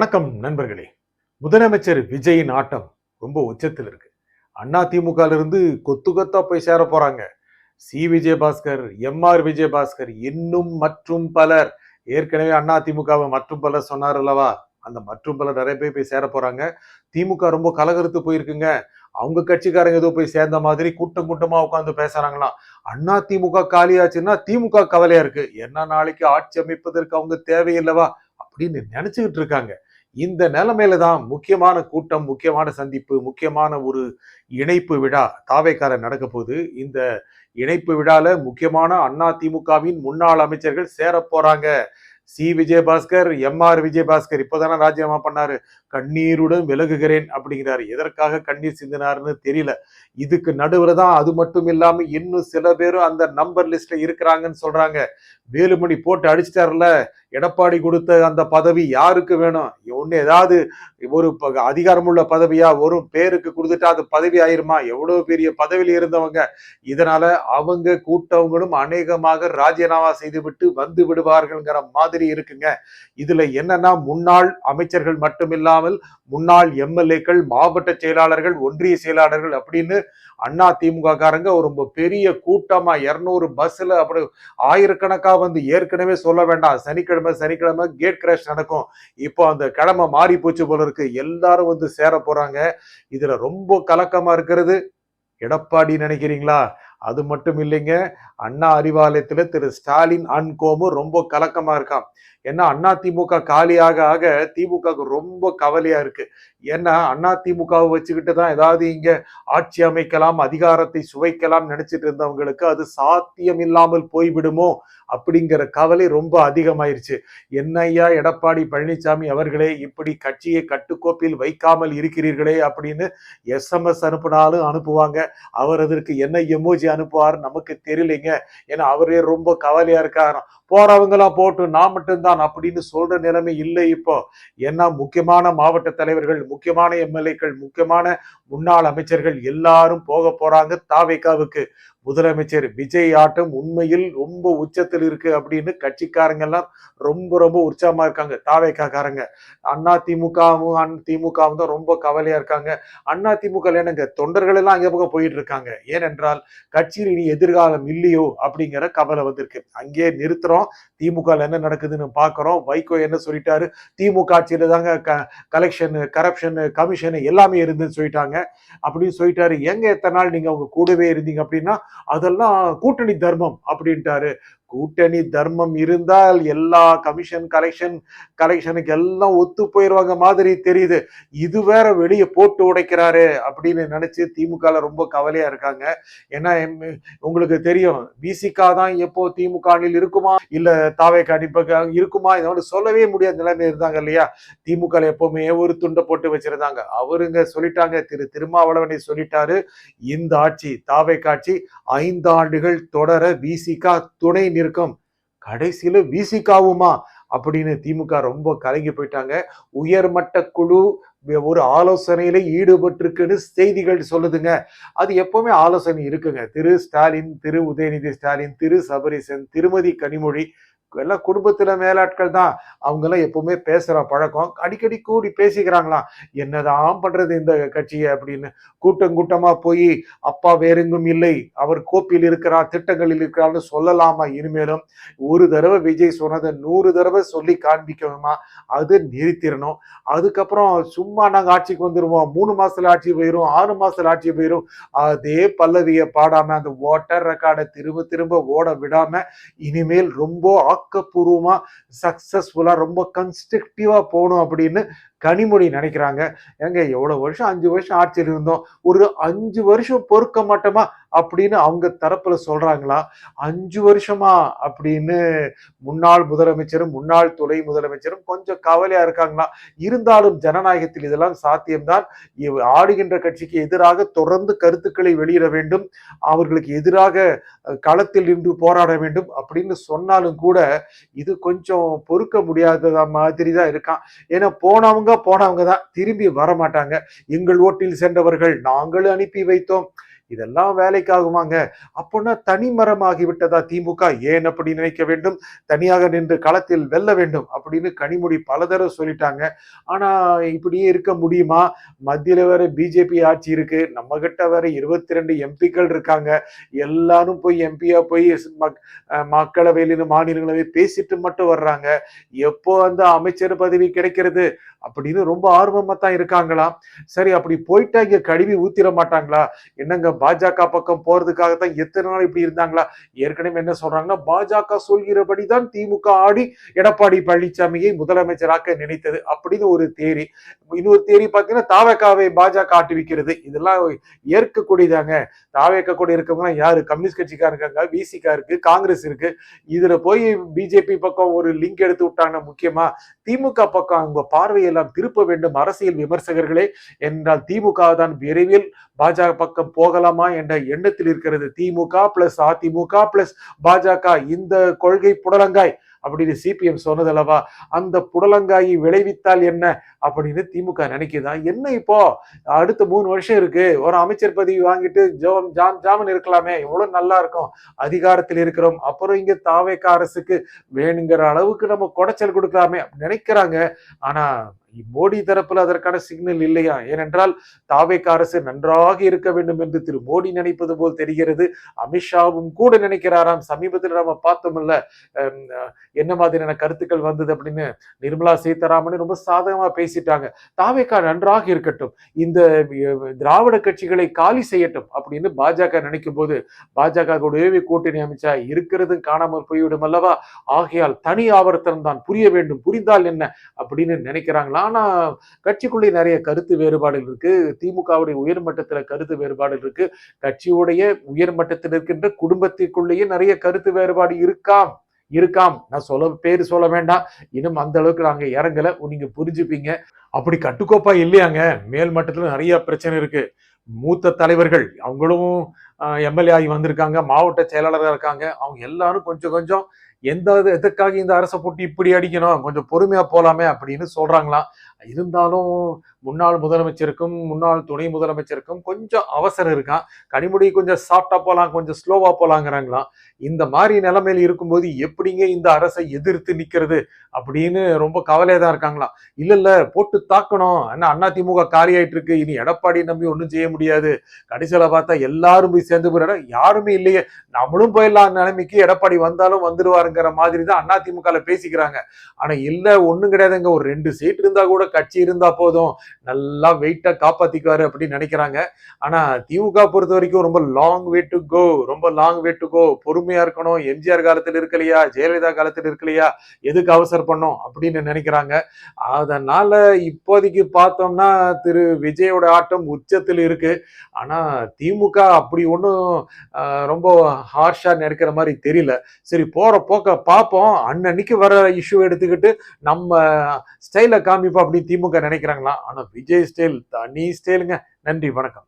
வணக்கம் நண்பர்களே. முதலமைச்சர் விஜயின் ஆட்டம் ரொம்ப உச்சத்தில் இருக்கு. அதிமுக இருந்து கொத்து கொத்தா போய் சேர போறாங்க. C Vijayabaskar, MR. விஜயபாஸ்கர், இன்னும் மற்றும் பலர். ஏற்கனவே அதிமுகவை மற்றும் பலர் சொன்னார் அல்லவா, அந்த மற்றும் பலர் நிறைய பேர் போய் சேர போறாங்க. திமுக ரொம்ப கலகருத்து போயிருக்குங்க. அவங்க கட்சிக்காரங்க ஏதோ போய் சேர்ந்த மாதிரி கூட்டம் கூட்டமா உட்கார்ந்து பேசுறாங்களாம். அதிமுக காலியாச்சுன்னா திமுக கவலையா இருக்கு. என்ன நாளைக்கு ஆட்சி அமைப்பதற்கு அவங்க தேவையில்லவா அப்படின்னு நினைச்சுக்கிட்டு இருக்காங்க. இந்த நிலைமையில தான் முக்கியமான கூட்டம், முக்கியமான சந்திப்பு, முக்கியமான ஒரு இணைப்பு விழா தாவேக்கால நடக்க போகுது. இந்த இணைப்பு விழால முக்கியமான அதிமுகவின் முன்னாள் அமைச்சர்கள் சேர போறாங்க. C Vijayabaskar, MR. விஜயபாஸ்கர் இப்பதானே ராஜினாமா பண்ணாரு. கண்ணீருடன் விலகுகிறேன் அப்படிங்கிறாரு. எதற்காக கண்ணீர் சிந்தினாருன்னு தெரியல. இதுக்கு நடுவுல தான் அது மட்டும் இல்லாம இன்னும் சில பேரும் அந்த நம்பர் லிஸ்ட்ல இருக்கிறாங்கன்னு சொல்றாங்க. வேலுமணி போட்டு அடிச்சிட்டாருல, எடப்பாடி கொடுத்த அந்த பதவி யாருக்கு வேணும்? ஒண்ணு ஏதாவது ஒரு அதிகாரமுள்ள பதவியா ஒரு பேருக்கு கொடுத்துட்டா அது பதவி ஆயிருமா? எவ்வளவு பெரிய பதவியில் இருந்தவங்க. இதனால அவங்க கூட்டவங்களும் அநேகமாக ராஜினாமா செய்துவிட்டு வந்து விடுவார்கள்ங்கிற மாதிரி இருக்குங்க. இதுல என்னன்னா, முன்னாள் அமைச்சர்கள் மட்டுமில்லாமல் முன்னாள் எம்எல்ஏக்கள், மாவட்ட செயலாளர்கள், ஒன்றிய செயலாளர்கள் அப்படின்னு அதிமுக காரங்க ரொம்ப பெரிய கூட்டமா 200 பஸ்ல அப்படி ஆயிரக்கணக்கா வந்து, ஏற்கனவே சொல்ல வேண்டாம், சனிக்கிழமை கேட் கிராஷ் நடக்கும். இப்போ அந்த கிழமை மாறி போச்சு போல இருக்கு. எல்லாரும் வந்து சேர போறாங்க. இதுல ரொம்ப கலக்கமா இருக்கிறது எடப்பாடி நினைக்கிறீங்களா? அது மட்டும் இல்லைங்க. அண்ணா அறிவாலயத்துல திரு ஸ்டாலின் அன்கோமும் ரொம்ப கலக்கமா இருக்காம். ஏன்னா அதிமுக காலியாக ஆக திமுக ரொம்ப கவலையா இருக்கு. ஏன்னா அதிமுகவை வச்சுக்கிட்டு தான் ஏதாவது இங்க ஆட்சி அமைக்கலாம், அதிகாரத்தை சுவைக்கலாம் நினைச்சிட்டு இருந்தவங்களுக்கு அது சாத்தியம் இல்லாமல் போய்விடுமோ அப்படிங்கிற கவலை ரொம்ப அதிகமாயிருச்சு. என்னையா எடப்பாடி பழனிசாமி அவர்களே, இப்படி கட்சியை கட்டுக்கோப்பில் வைக்காமல் இருக்கிறீர்களே அப்படின்னு எஸ்எம்எஸ் அனுப்பினாலும் அனுப்புவாங்க. அவர் அதற்கு என்ன எமோஜி அனுப்புவார் நமக்கு தெரியலைங்க. ஏன்னா அவரே ரொம்ப கவலையா இருக்காராம். போறவங்க எல்லாம் போட்டு நான் மட்டும்தான் அப்படின்னு சொல்ற நிலைமை இல்லை இப்போ. ஏன்னா முக்கியமான மாவட்ட தலைவர்கள், முக்கியமான எம்எல்ஏக்கள், முக்கியமான முன்னாள் அமைச்சர்கள் எல்லாரும் போக போறாங்க தாவேக்காவுக்கு. முதலமைச்சர் விஜய் ஆட்டம் உண்மையில் ரொம்ப உச்சத்தில் இருக்கு அப்படின்னு கட்சிக்காரங்க எல்லாம் ரொம்ப ரொம்ப உற்சாகமா இருக்காங்க. தாவேக்காரங்க திமுகவும் தான் ரொம்ப கவலையா இருக்காங்க. அதிமுக என்னங்க தொண்டர்கள் எல்லாம் அங்கே பக்கம் போயிட்டு இருக்காங்க. ஏனென்றால் கட்சியில் இனி எதிர்காலம் இல்லையோ அப்படிங்கிற கவலை வந்திருக்கு. அங்கே நிறுத்துறோம், திமுக என்ன நடக்குதுன்னு பாக்குறோம். வைகோ என்ன சொல்லிட்டாரு? திமுக ஆட்சியில தாங்க கலெக்ஷன், கரப்ஷன், கமிஷன் எல்லாமே இருந்துன்னு சொல்லிட்டாங்க. அப்படின்னு சொல்லிட்டாரு. எங்க எத்தனை நாள் நீங்க அவங்க கூடவே இருந்தீங்க அப்படின்னா, அதெல்லாம் கூட்டணி தர்மம் அப்படின்ட்டாரு. கூட்டணி தர்மம் இருந்தால் எல்லா கமிஷன், கலெக்ஷனுக்கு எல்லாம் ஒத்து போயிருவாங்க மாதிரி தெரியுது. இது வேற வெளியே போட்டு உடைக்கிறாரு அப்படின்னு நினைச்சு திமுக ரொம்ப கவலையா இருக்காங்க. ஏன்னா உங்களுக்கு தெரியும், விசிகா தான் எப்போ திமுக இருக்குமா இல்ல தாவேக்கா இருக்குமா, இதோட சொல்லவே முடியாத நிலைமை இருந்தாங்க இல்லையா. திமுக எப்பவுமே ஒரு துண்டை போட்டு வச்சிருந்தாங்க. அவருங்க சொல்லிட்டாங்க, திருமாவளவனை சொல்லிட்டாரு, இந்த ஆட்சி தாவேக்கா ஆட்சி 5 ஆண்டுகள் தொடர விசிகா துணை நிற்கும். கடைசியில விசிகாவுமா அப்படின்னு திமுக ரொம்ப கலங்கி போயிட்டாங்க. உயர்மட்ட குழு ஒரு ஆலோசனையில ஈடுபட்டிருக்குன்னு செய்திகள் சொல்லுதுங்க. அது எப்பவுமே ஆலோசனை இருக்குங்க. திரு ஸ்டாலின், திரு உதயநிதி ஸ்டாலின், திரு சபரிசன், திருமதி கனிமொழி எல்லாம் குடும்பத்துல மேலாட்கள் தான். அவங்க எல்லாம் எப்பவுமே பேசுற பழக்கம். அடிக்கடி கூடி பேசிக்கிறாங்களாம். என்னதான் பண்றது இந்த கட்சியை அப்படின்னு. கூட்டம் கூட்டமா போய் அப்பா வேறெங்கும் இல்லை, அவர் கோப்பில் இருக்கிறார், திட்டங்களில் இருக்கிறார்னு சொல்லலாமா இனிமேலும்? ஒரு தடவை விஜய் சொன்னதை 100 தடவை சொல்லி காண்பிக்கணுமா? அது நிறுத்திடணும். அதுக்கப்புறம் சும்மா நாங்க ஆட்சிக்கு வந்துருவோம், 3 மாசத்துல ஆட்சி போயிரும், 6 மாசத்துல ஆட்சி போயிரும், அதே பல்லவியை பாடாம அந்த ஓட்டர் ரெக்கார்டை திரும்ப திரும்ப ஓட விடாம இனிமேல் ரொம்ப ஆக்கப்பூர்வமா, சக்சஸ்ஃபுல்லா, ரொம்ப கன்ஸ்ட்ரக்டிவா போகணும் அப்படின்னு கனிமொழி நினைக்கிறாங்க. ஏங்க எவ்வளவு வருஷம், 5 வருஷம் ஆட்சியில் இருந்தோம், ஒரு 5 வருஷம் பொறுக்க மாட்டோமா அப்படின்னு அவங்க தரப்புல சொல்றாங்களா? 5 வருஷமா அப்படின்னு முன்னாள் முதலமைச்சரும் முன்னாள் துணை முதலமைச்சரும் கொஞ்சம் கவலையா இருக்காங்களா? இருந்தாலும் ஜனநாயகத்தில் இதெல்லாம் சாத்தியம்தான். ஆடுகின்ற கட்சிக்கு எதிராக தொடர்ந்து கருத்துக்களை வெளியிட வேண்டும், அவர்களுக்கு எதிராக களத்தில் நின்று போராட வேண்டும் அப்படின்னு சொன்னாலும் கூட இது கொஞ்சம் பொறுக்க முடியாத மாதிரி தான் இருக்கான். ஏன்னா போனவங்க தான் திரும்பி வர மாட்டாங்க. எங்கள் ஓட்டில் சென்றவர்கள் நாங்கள் அனுப்பி வைத்தோம், இதெல்லாம் வேலைக்கு ஆகுமாங்க? அப்போனா தனிமரமாகி விட்டதா திமுக? ஏன் அப்படி நினைக்க வேண்டும்? தனியாக நின்று களத்தில் வெல்ல வேண்டும் அப்படின்னு கனிமொழி பல தடவை சொல்லிட்டாங்க. ஆனா இப்படியே இருக்க முடியுமா? மத்தியில வேற பிஜேபி ஆட்சி இருக்கு. நம்ம கிட்ட வேற 22 எம்பிக்கள் இருக்காங்க. எல்லாரும் போய் எம்பியா போய் மக்களவையிலும் மாநிலங்களவை பேசிட்டு மட்டும் வர்றாங்க. எப்போ அந்த அமைச்சர் பதவி கிடைக்கிறது அப்படின்னு ரொம்ப ஆர்வமா தான் இருக்காங்களாம். சரி, அப்படி போயிட்டா இங்க கழுவி ஊத்திர மாட்டாங்களா? என்னங்க பாஜக பக்கம் போறதுக்காக தான் எத்தனை நாள் இப்படி இருந்தாங்களா? ஏற்கனவே என்ன சொல்றாங்கன்னா, பாஜக சொல்கிறபடிதான் திமுக ஆடி எடப்பாடி பழனிசாமியை முதலமைச்சராக்க நினைத்தது அப்படின்னு ஒரு தேரி. இன்னொரு தேரி பாத்தீங்கன்னா, தாவேகாவை பாஜக ஆட்டுவிக்கிறது. இதெல்லாம் ஏற்கக்கூடியதாங்க. தாவேக கூட இருக்கவங்க யாரு? கம்யூனிஸ்ட் கட்சிக்காரங்க இருக்காங்க, விசிகா இருக்கு, காங்கிரஸ் இருக்கு. இதுல போய் பிஜேபி பக்கம் ஒரு லிங்க் எடுத்து விட்டாங்கன்னா முக்கியமா திமுக பக்கம் அவங்க பார்வையெல்லாம் திருப்ப வேண்டும் அரசியல் விமர்சகர்களே. என்றால் திமுக தான் விரைவில் பாஜக பக்கம் போகலாமா என்ற எண்ணத்தில் இருக்கிறது. திமுக பிளஸ் அதிமுக பிளஸ் பாஜக இந்த கொள்கை புடலங்காய் அப்படின்னு சிபிஎம் சொன்னதல்லவா? அந்த புடலங்காயை விளைவித்தால் என்ன அப்படின்னு திமுக நினைக்குதா? என்ன இப்போ அடுத்த 3 வருஷம் இருக்கு, ஒரு அமைச்சர் பதவி வாங்கிட்டு ஜாமன் இருக்கலாமே, எவ்வளவு நல்லா இருக்கும், அதிகாரத்தில் இருக்கிறோம், அப்புறம் இங்க தாவேக அரசுக்கு வேணுங்கிற அளவுக்கு நம்ம குடைச்சல் கொடுக்கலாமே நினைக்கிறாங்க. ஆனா மோடி தரப்புல அதற்கான சிக்னல் இல்லையா? ஏனென்றால் தாவேக அரசு நன்றாக இருக்க வேண்டும் என்று திரு மோடி நினைப்பது போல் தெரிகிறது. அமித்ஷாவும் கூட நினைக்கிறாராம். சமீபத்தில் நம்ம பார்த்தோம்ல என்ன மாதிரியான கருத்துக்கள் வந்தது அப்படின்னு. நிர்மலா சீதாராமன் ரொம்ப சாதகமா பேசிட்டாங்க. தாவேக நன்றாக இருக்கட்டும், இந்த திராவிட கட்சிகளை காலி செய்யட்டும் அப்படின்னு பாஜக நினைக்கும் போது பாஜக கூடவே கூட்டணி அமைச்சா இருக்கிறது காணாமல் போய்விடும் அல்லவா? ஆகையால் தனி ஆவர்த்தனம் தான், புரிய வேண்டும், புரிந்தால் என்ன அப்படின்னு நினைக்கிறாங்களா? ஆனா கட்சிக்குள்ளே நிறைய கருத்து வேறுபாடுகள் இருக்கு. திமுகவுடைய உயர்மட்டத்துல கருத்து வேறுபாடு இருக்கு. கட்சியுடைய உயர்மட்டத்தில் இருக்கின்ற குடும்பத்திற்குள்ளேயே நிறைய கருத்து வேறுபாடு இருக்காம். நான் சொல்ல வேண்டாம். இன்னும் அந்த அளவுக்கு நாங்க இறங்கல, நீங்க புரிஞ்சுப்பீங்க. அப்படி கட்டுக்கோப்பா இல்லையாங்க. மேல் மட்டத்துல நிறைய பிரச்சனை இருக்கு. மூத்த தலைவர்கள் அவங்களும் எம்எல்ஏ ஆகி வந்திருக்காங்க, மாவட்ட செயலாளராக இருக்காங்க. அவங்க எல்லாரும் கொஞ்சம் கொஞ்சம் எதற்காக இந்த அரசை போட்டு இப்படி அடிக்கணும், கொஞ்சம் பொறுமையா போலாமே அப்படின்னு சொல்றாங்களாம். இருந்தாலும் முன்னாள் முதலமைச்சருக்கும் முன்னாள் துணை முதலமைச்சருக்கும் கொஞ்சம் அவசரம் இருக்கான். கனிமொழி கொஞ்சம் சாஃப்டா போலாம், கொஞ்சம் ஸ்லோவா போலாங்கிறாங்களாம். இந்த மாதிரி நிலைமையில இருக்கும்போது எப்படிங்க இந்த அரசை எதிர்த்து நிக்கிறது அப்படின்னு ரொம்ப கவலையா தான் இருக்காங்களாம். இல்ல போட்டு தாக்கணும், ஆனா அதிமுக காலி ஆயிட்டு இருக்கு, இனி எடப்பாடி நம்பி ஒன்றும் செய்ய முடியாது, கடைசியில பார்த்தா எல்லாரும் போய் சேர்ந்து போயிட யாருமே இல்லையே, நம்மளும் போயிடலாம் நிலைமைக்கு, எடப்பாடி வந்தாலும் வந்துருவாருங்கிற மாதிரி தான் அதிமுக பேசிக்கிறாங்க. ஆனா இல்ல, ஒண்ணும் கிடையாதுங்க, ஒரு 2 சீட் இருந்தா கூட கட்சி இருந்தா போதும், நல்லா வெயிட்டா காப்பாத்திக்குவாரு அப்படின்னு நினைக்கிறாங்க. ஆனா திமுக பொறுத்த வரைக்கும் ரொம்ப லாங் வே டு கோ, பொறுமையா இருக்கணும். எம்ஜிஆர் காலத்தில் இருக்கலையா, ஜெயலலிதா காலத்தில் இருக்கலையா, எதுக்கு அவசரம் பண்ணோம் அப்படின்னு நினைக்கிறாங்க. அதனால இப்போதைக்கு பார்த்தோம்னா திரு விஜயோட ஆட்டம் உச்சத்தில் இருக்கு. ஆனா திமுக அப்படி ஒன்றும் ரொம்ப ஹார்ஷா நினைக்கிற மாதிரி தெரியல. சரி, போற போக்க பார்ப்போம். அன்னன்னைக்கு வர இஷ்யூ எடுத்துக்கிட்டு நம்ம ஸ்டைல காமிப்போம் அப்படின்னு திமுக நினைக்கிறாங்களா? ஆனா விஜய் ஸ்டைல் தனி ஸ்டைலுங்க. நன்றி, வணக்கம்.